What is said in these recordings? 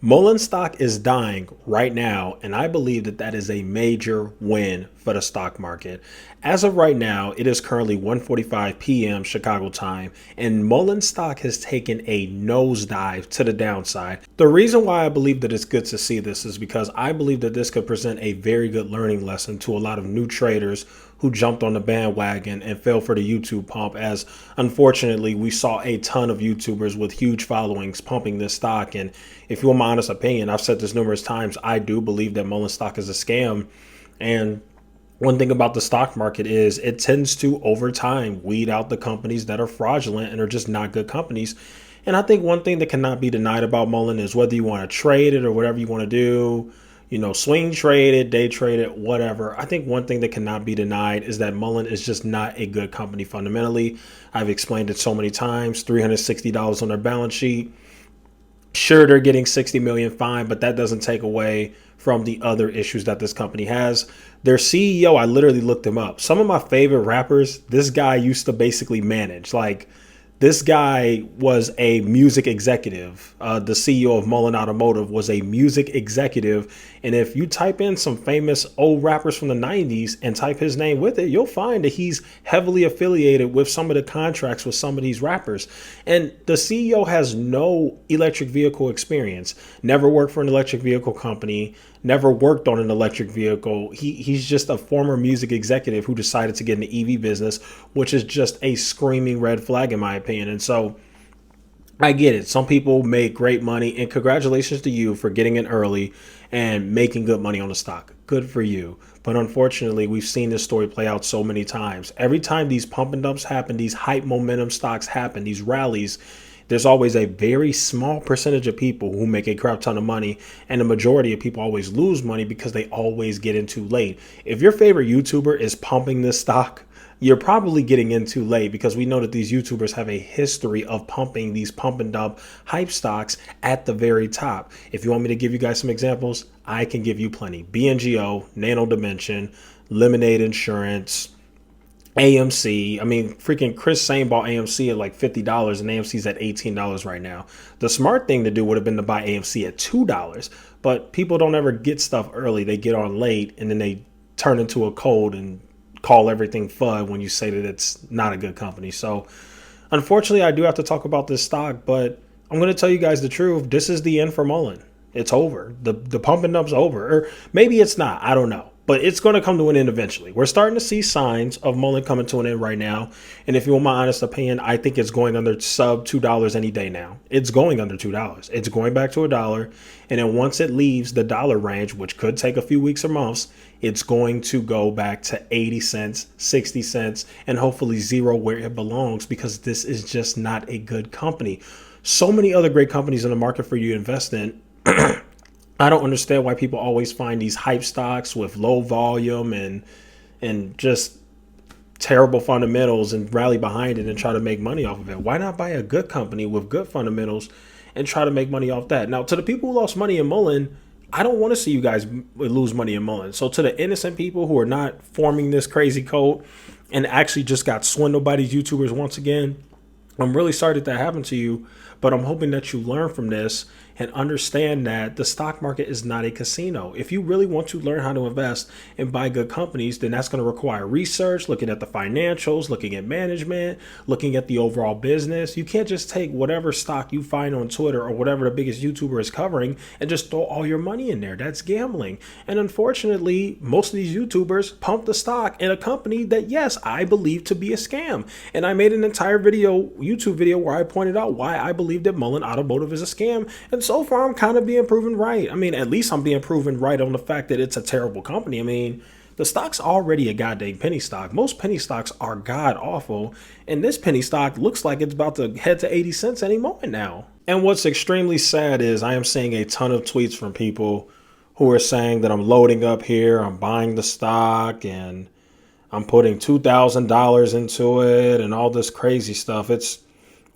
MULN stock is dying right now, and I believe that that is a major win for the stock market. As of right now, it is currently 1:45 p.m. Chicago time, and MULN stock has taken a nosedive to the downside. The reason why I believe that it's good to see this is because I believe that this could present a very good learning lesson to a lot of new traders who jumped on the bandwagon and fell for the YouTube pump, as unfortunately we saw a ton of YouTubers with huge followings pumping this stock. And if you want my honest opinion, I've said this numerous times, I do believe that MULN stock is a scam. And one thing about the stock market is it tends to, over time, weed out the companies that are fraudulent and are just not good companies. And I think one thing that cannot be denied about MULN is whether you want to trade it or whatever you want to do, swing trade it, day trade it, whatever. I think one thing that cannot be denied is that MULN is just not a good company fundamentally. I've explained it so many times, $360 on their balance sheet. Sure, they're getting 60 million fine, but that doesn't take away from the other issues that this company has. Their CEO, I literally looked him up. Some of my favorite rappers, this guy used to basically manage. Like, this guy was a music executive. The CEO of MULN Automotive was a music executive. And if you type in some famous old rappers from the 90s and type his name with it, you'll find that he's heavily affiliated with some of the contracts with some of these rappers. And the CEO has no electric vehicle experience, never worked for an electric vehicle company, never worked on an electric vehicle. He's just a former music executive who decided to get in the EV business, which is just a screaming red flag in my opinion. And so I get it. Some people make great money, and congratulations to you for getting in early and making good money on the stock. Good for you. But unfortunately, we've seen this story play out so many times. Every time these pump and dumps happen, these hype momentum stocks happen, these rallies, there's always a very small percentage of people who make a crap ton of money, and the majority of people always lose money because they always get in too late. If your favorite YouTuber is pumping this stock, you're probably getting in too late, because we know that these YouTubers have a history of pumping these pump and dump hype stocks at the very top. If you want me to give you guys some examples, I can give you plenty. BNGO, Nano Dimension, Lemonade Insurance, AMC. I mean, freaking Chris Sane bought AMC at like $50 and AMC's at $18 right now. The smart thing to do would have been to buy AMC at $2, but people don't ever get stuff early. They get on late and then they turn into a cold and call everything FUD when you say that it's not a good company. So unfortunately, I do have to talk about this stock, but I'm going to tell you guys the truth. This is the end for MULN. It's over. The pump and dump's over. Or maybe it's not. I don't know. But it's going to come to an end eventually. We're starting to see signs of MULN coming to an end right now. And if you want my honest opinion, I think it's going under sub $2 any day now. It's going under $2. It's going back to $1. And then once it leaves the dollar range, which could take a few weeks or months, it's going to go back to 80 cents, 60 cents, and hopefully zero where it belongs, because this is just not a good company. So many other great companies in the market for you to invest in. I don't understand why people always find these hype stocks with low volume and just terrible fundamentals and rally behind it and try to make money off of it. Why not buy a good company with good fundamentals and try to make money off that? Now, to the people who lost money in MULN, I don't want to see you guys lose money in MULN. So to the innocent people who are not forming this crazy code and actually just got swindled by these YouTubers once again, I'm really sorry that that happened to you, but I'm hoping that you learn from this and understand that the stock market is not a casino. If you really want to learn how to invest and buy good companies, then that's going to require research, looking at the financials, looking at management, looking at the overall business. You can't just take whatever stock you find on Twitter or whatever the biggest YouTuber is covering and just throw all your money in there. That's gambling. And unfortunately, most of these YouTubers pump the stock in a company that, yes, I believe to be a scam. And I made an entire YouTube video where I pointed out why I believe that MULN Automotive is a scam. And so far, I'm kind of being proven right. I mean, at least I'm being proven right on the fact that it's a terrible company. I mean, the stock's already a goddamn penny stock. Most penny stocks are god awful. And this penny stock looks like it's about to head to 80 cents any moment now. And what's extremely sad is I am seeing a ton of tweets from people who are saying that I'm loading up here, I'm buying the stock, and I'm putting $2,000 into it and all this crazy stuff. It's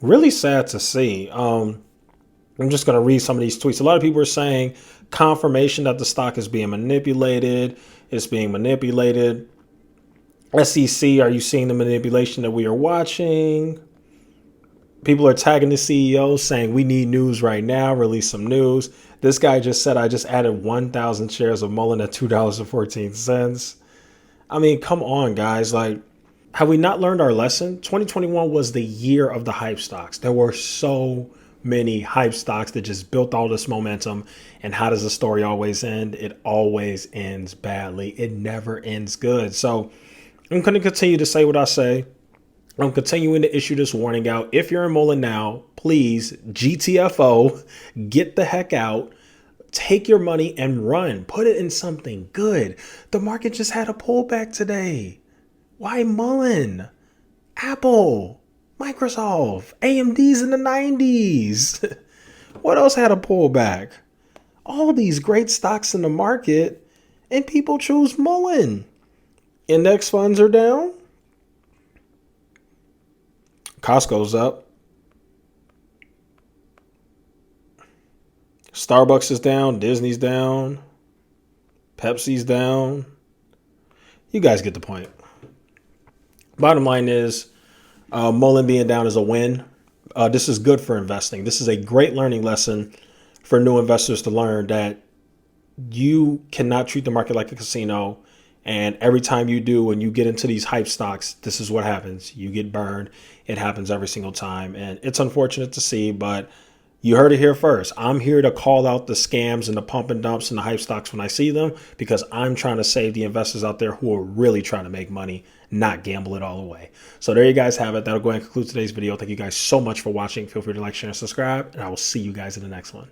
really sad to see. I'm just going to read some of these tweets. A lot of people are saying confirmation that the stock is being manipulated. It's being manipulated. SEC, are you seeing the manipulation that we are watching? People are tagging the CEO saying we need news right now, release some news. This guy just said I just added 1,000 shares of MULN at $2.14. I mean, come on, guys. Like, have we not learned our lesson? 2021 was the year of the hype stocks. There were so many hype stocks that just built all this momentum. And how does the story always end? It always ends badly. It never ends good. So I'm going to continue to say what I say. I'm continuing to issue this warning out. If you're in MULN now, please GTFO, get the heck out. Take your money and run. Put it in something good. The market just had a pullback today. Why MULN? Apple, Microsoft, AMD's in the 90s. What else had a pullback? All these great stocks in the market, and people choose MULN. Index funds are down. Costco's up. Starbucks is down. Disney's down. Pepsi's down. You guys get the point. Bottom line is, MULN being down is a win. This is good for investing. This is a great learning lesson for new investors to learn that you cannot treat the market like a casino. And every time you do, when you get into these hype stocks, this is what happens. You get burned. It happens every single time. And it's unfortunate to see, but you heard it here first. I'm here to call out the scams and the pump and dumps and the hype stocks when I see them, because I'm trying to save the investors out there who are really trying to make money, not gamble it all away. So there you guys have it. That'll go ahead and conclude today's video. Thank you guys so much for watching. Feel free to like, share, and subscribe, and I will see you guys in the next one.